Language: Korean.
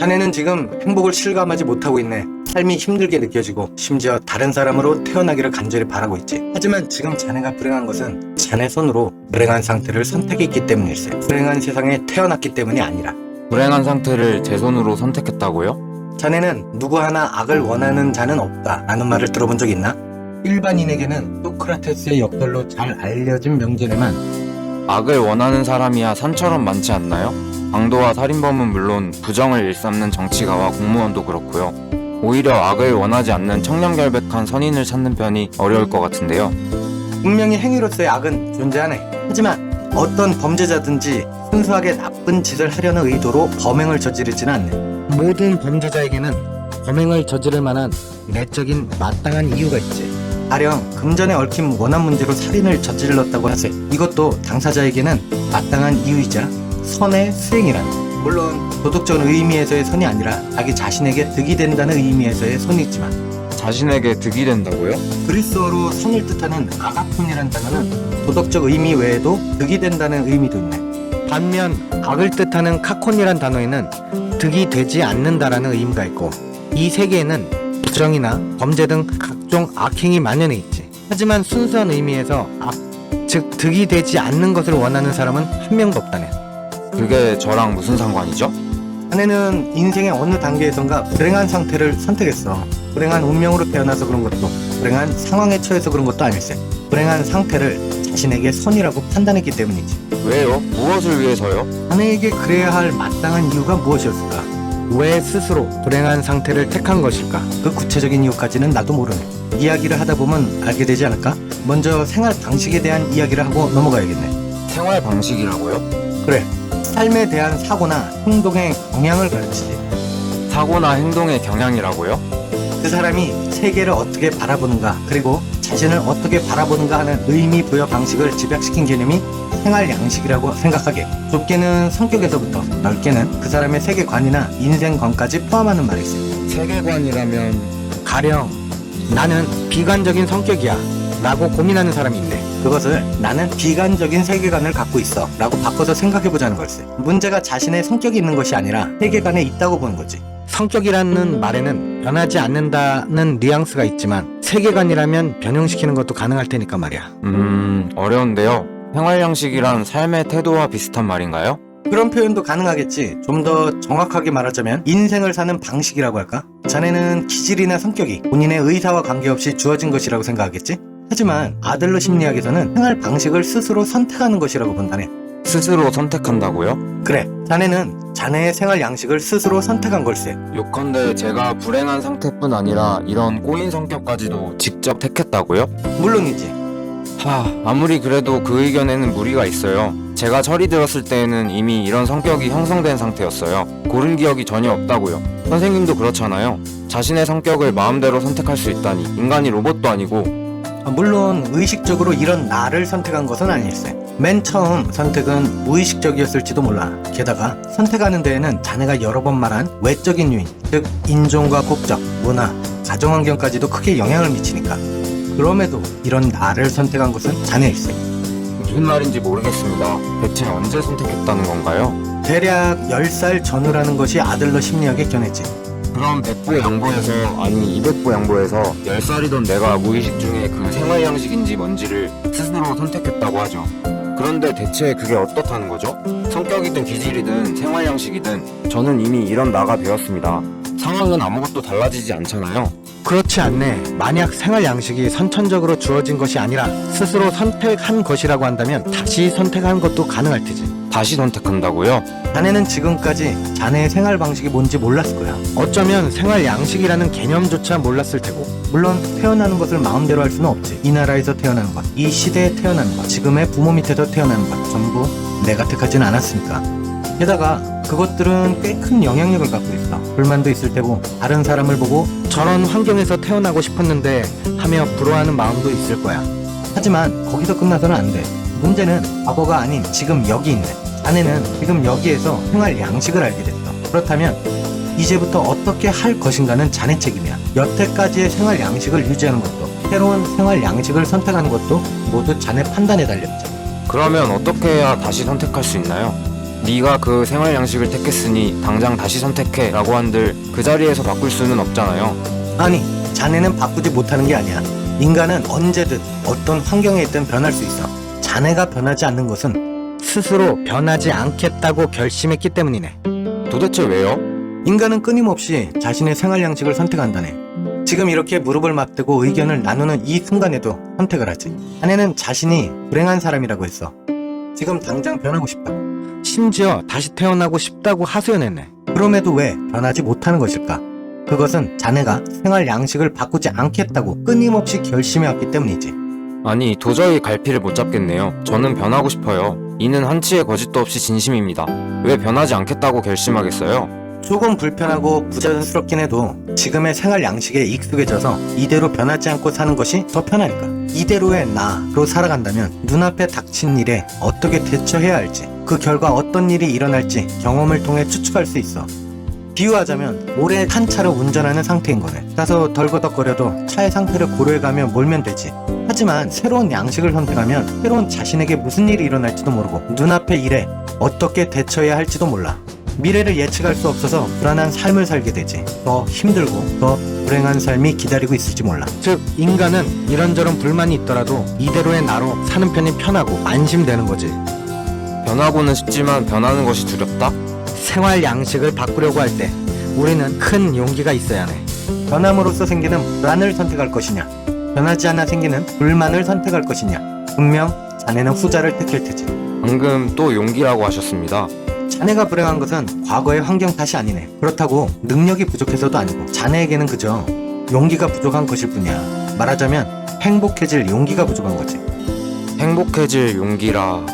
자네는 지금 행복을 실감하지 못하고 있네. 삶이 힘들게 느껴지고 심지어 다른 사람으로 태어나기를 간절히 바라고 있지. 하지만 지금 자네가 불행한 것은 자네 손으로 불행한 상태를 선택했기 때문일세. 불행한 세상에 태어났기 때문이 아니라. 불행한 상태를 제 손으로 선택했다고요? 자네는 누구 하나 악을 원하는 자는 없다 라는 말을 들어본 적 있나? 일반인에게는 소크라테스의 역설로 잘 알려진 명제에만 악을 원하는 사람이야 산처럼 많지 않나요? 강도와 살인범은 물론 부정을 일삼는 정치가와 공무원도 그렇고요. 오히려 악을 원하지 않는 청렴결백한 선인을 찾는 편이 어려울 것 같은데요. 분명히 행위로서의 악은 존재하네. 하지만 어떤 범죄자든지 순수하게 나쁜 짓을 하려는 의도로 범행을 저지르지는 않네. 모든 범죄자에게는 범행을 저지를 만한 내적인 마땅한 이유가 있지. 가령 금전에 얽힌 원한 문제로 살인을 저질렀다고 하세. 이것도 당사자에게는 마땅한 이유이자 선의 수행이란. 물론 도덕적 의미에서의 선이 아니라 자기 자신에게 득이 된다는 의미에서의 선이지만. 자신에게 득이 된다고요? 그리스어로 선을 뜻하는 아가폰이란 단어는 도덕적 의미 외에도 득이 된다는 의미도 있네. 반면 악을 뜻하는 카콘이란 단어에는 득이 되지 않는다라는 의미가 있고, 이 세 개에는 부정이나 범죄 등 각종 악행이 만연해 있지. 하지만 순수한 의미에서 악, 즉 득이 되지 않는 것을 원하는 사람은 한 명도 없다네. 그게 저랑 무슨 상관이죠? 자네는 인생의 어느 단계에선가 불행한 상태를 선택했어. 불행한 운명으로 태어나서 그런 것도, 불행한 상황에 처해서 그런 것도 아닐세. 불행한 상태를 자신에게 선이라고 판단했기 때문이지. 왜요? 무엇을 위해서요? 자네에게 그래야 할 마땅한 이유가 무엇이었을까? 왜 스스로 불행한 상태를 택한 것일까? 그 구체적인 이유까지는 나도 모르네. 이야기를 하다 보면 알게 되지 않을까? 먼저 생활 방식에 대한 이야기를 하고 넘어가야겠네. 생활 방식이라고요? 그래, 삶에 대한 사고나 행동의 경향을 가르치지. 사고나 행동의 경향이라고요? 그 사람이 세계를 어떻게 바라보는가, 그리고 자신을 어떻게 바라보는가 하는 의미 부여 방식을 집약시킨 개념이 생활 양식이라고 생각하게. 좁게는 성격에서부터 넓게는 그 사람의 세계관이나 인생관까지 포함하는 말이지. 세계관이라면 가령 나는 비관적인 성격이야 라고 고민하는 사람이 있네. 그것을 나는 비관적인 세계관을 갖고 있어 라고 바꿔서 생각해보자는 걸세. 문제가 자신의 성격이 있는 것이 아니라 세계관에 있다고 보는 거지. 성격이라는 말에는 변하지 않는다는 뉘앙스가 있지만 세계관이라면 변형시키는 것도 가능할 테니까 말이야. 어려운데요. 생활 양식이란 삶의 태도와 비슷한 말인가요? 그런 표현도 가능하겠지. 좀 더 정확하게 말하자면 인생을 사는 방식이라고 할까? 자네는 기질이나 성격이 본인의 의사와 관계없이 주어진 것이라고 생각하겠지? 하지만 아들러 심리학에서는 생활 방식을 스스로 선택하는 것이라고 본다네. 스스로 선택한다고요? 그래, 자네는 자네의 생활 양식을 스스로 선택한 걸세. 요컨대 제가 불행한 상태뿐 아니라 이런 꼬인 성격까지도 직접 택했다고요? 물론이지. 아무리 그래도 그 의견에는 무리가 있어요. 제가 철이 들었을 때에는 이미 이런 성격이 형성된 상태였어요. 고른 기억이 전혀 없다고요. 선생님도 그렇잖아요. 자신의 성격을 마음대로 선택할 수 있다니. 인간이 로봇도 아니고. 물론 의식적으로 이런 나를 선택한 것은 아닐세. 맨 처음 선택은 무의식적이었을지도 몰라. 게다가 선택하는 데에는 자네가 여러 번 말한 외적인 요인, 즉 인종과 국적, 문화, 가정환경까지도 크게 영향을 미치니까. 그럼에도 이런 나를 선택한 것은 자네일세. 무슨 말인지 모르겠습니다. 대체 언제 선택했다는 건가요? 대략 10살 전후라는 것이 아들러 심리학의 견해지. 그럼 100보 양보해서, 아니 200보 양보해서 10살이던 내가 무의식 중에 그 생활 양식인지 뭔지를 스스로 선택했다고 하죠. 그런데 대체 그게 어떻다는 거죠? 성격이든 기질이든 생활 양식이든 저는 이미 이런 나가 되었습니다. 상황은 아무것도 달라지지 않잖아요. 그렇지 않네. 만약 생활 양식이 선천적으로 주어진 것이 아니라 스스로 선택한 것이라고 한다면 다시 선택하는 것도 가능할 테지. 다시 선택한다고요? 자네는 지금까지 자네의 생활 방식이 뭔지 몰랐을 거야. 어쩌면 생활 양식이라는 개념조차 몰랐을 테고. 물론 태어나는 것을 마음대로 할 수는 없지. 이 나라에서 태어나는 것, 이 시대에 태어나는 것, 지금의 부모 밑에서 태어나는 것 전부 내가 택하지는 않았으니까. 게다가 그것들은 꽤 큰 영향력을 갖고 있어. 불만도 있을 테고 다른 사람을 보고 저런 환경에서 태어나고 싶었는데 하며 부러워하는 마음도 있을 거야. 하지만 거기서 끝나서는 안 돼. 문제는 과거가 아닌 지금 여기 있네. 자네는 지금 여기에서 생활 양식을 알게 됐어. 그렇다면 이제부터 어떻게 할 것인가는 자네 책임이야. 여태까지의 생활 양식을 유지하는 것도, 새로운 생활 양식을 선택하는 것도 모두 자네 판단에 달렸지. 그러면 어떻게 해야 다시 선택할 수 있나요? 네가 그 생활 양식을 택했으니 당장 다시 선택해 라고 한들 그 자리에서 바꿀 수는 없잖아요. 아니, 자네는 바꾸지 못하는 게 아니야. 인간은 언제든 어떤 환경에 있든 변할 수 있어. 자네가 변하지 않는 것은 스스로 변하지 않겠다고 결심했기 때문이네. 도대체 왜요? 인간은 끊임없이 자신의 생활 양식을 선택한다네. 지금 이렇게 무릎을 맞대고 의견을 나누는 이 순간에도 선택을 하지. 자네는 자신이 불행한 사람이라고 했어. 지금 당장 변하고 싶다. 심지어 다시 태어나고 싶다고 하소연했네. 그럼에도 왜 변하지 못하는 것일까? 그것은 자네가 생활 양식을 바꾸지 않겠다고 끊임없이 결심해왔기 때문이지. 아니, 도저히 갈피를 못 잡겠네요. 저는 변하고 싶어요. 이는 한치의 거짓도 없이 진심입니다. 왜 변하지 않겠다고 결심하겠어요? 조금 불편하고 부자연스럽긴 해도 지금의 생활 양식에 익숙해져서 이대로 변하지 않고 사는 것이 더 편하니까. 이대로의 나로 살아간다면 눈앞에 닥친 일에 어떻게 대처해야 할지, 그 결과 어떤 일이 일어날지 경험을 통해 추측할 수 있어. 비유하자면 오래 탄 차를 운전하는 상태인 거네. 가서 덜거덕거려도 차의 상태를 고려해가며 몰면 되지. 하지만 새로운 양식을 선택하면 새로운 자신에게 무슨 일이 일어날지도 모르고 눈앞의 일에 어떻게 대처해야 할지도 몰라. 미래를 예측할 수 없어서 불안한 삶을 살게 되지. 더 힘들고 더 불행한 삶이 기다리고 있을지 몰라. 즉, 인간은 이런저런 불만이 있더라도 이대로의 나로 사는 편이 편하고 안심되는 거지. 변하고는 싶지만 변하는 것이 두렵다? 생활 양식을 바꾸려고 할 때 우리는 큰 용기가 있어야 해. 변함으로써 생기는 불안을 선택할 것이냐, 변하지 않아 생기는 불만을 선택할 것이냐. 분명 자네는 후자를 택할 테지. 방금 또 용기라고 하셨습니다. 자네가 불행한 것은 과거의 환경 탓이 아니네. 그렇다고 능력이 부족해서도 아니고 자네에게는 그저 용기가 부족한 것일 뿐이야. 말하자면 행복해질 용기가 부족한 거지. 행복해질 용기라